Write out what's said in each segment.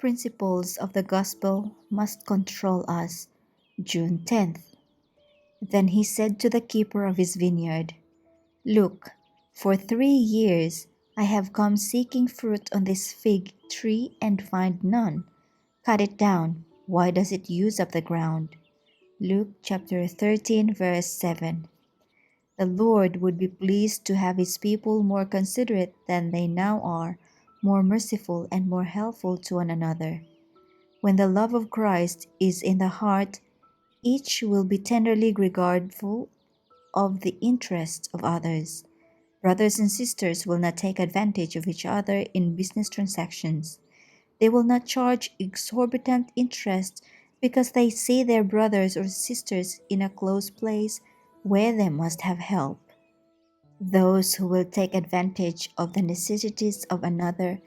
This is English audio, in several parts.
principles of the gospel must control us. June 10th. Then he said to the keeper of his vineyard, "Look, for 3 years I have come seeking fruit on this fig tree and find none. Cut it down. Why does it use up the ground?" Luke chapter 13, verse 7. The Lord would be pleased to have his people more considerate than they now are, more merciful and more helpful to one another. When the love of Christ is in the heart, each will be tenderly regardful of the interests of others. Brothers and sisters will not take advantage of each other in business transactions. They will not charge exorbitant interest because they see their brothers or sisters in a close place where they must have help. Those who will take advantage of the necessities of another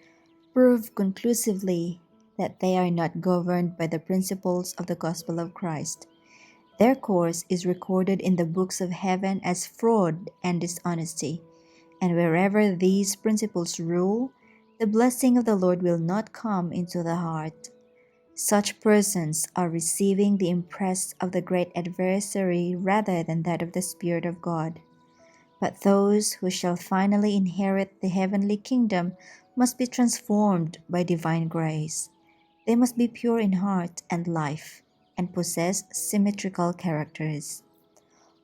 prove conclusively that they are not governed by the principles of the gospel of Christ. Their course is recorded in the books of heaven as fraud and dishonesty, and wherever these principles rule, the blessing of the Lord will not come into the heart. Such persons are receiving the impress of the great adversary rather than that of the Spirit of God. But those who shall finally inherit the heavenly kingdom must be transformed by divine grace. They must be pure in heart and life and possess symmetrical characters.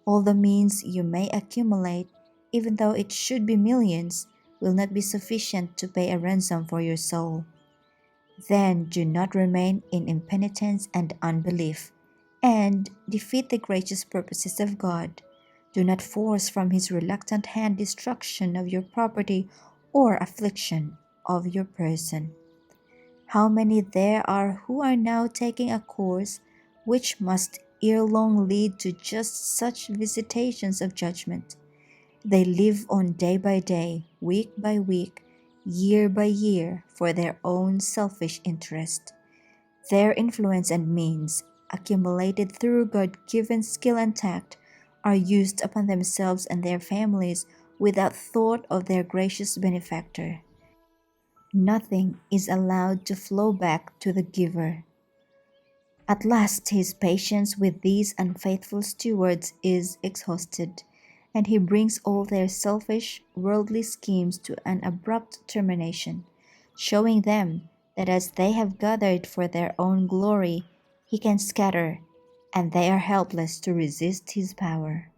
All the means you may accumulate, even though it should be millions, will not be sufficient to pay a ransom for your soul. Then do not remain in impenitence and unbelief, and defeat the gracious purposes of God. Do not force from his reluctant hand destruction of your property or affliction of your person. How many there are who are now taking a course which must ere long lead to just such visitations of judgment. They live on day by day, week by week, year by year for their own selfish interest. Their influence and means, accumulated through God-given skill and tact, are used upon themselves and their families without thought of their gracious benefactor. Nothing is allowed to flow back to the giver. At last his patience with these unfaithful stewards is exhausted, and he brings all their selfish, worldly schemes to an abrupt termination, showing them that as they have gathered for their own glory, he can scatter, and they are helpless to resist his power.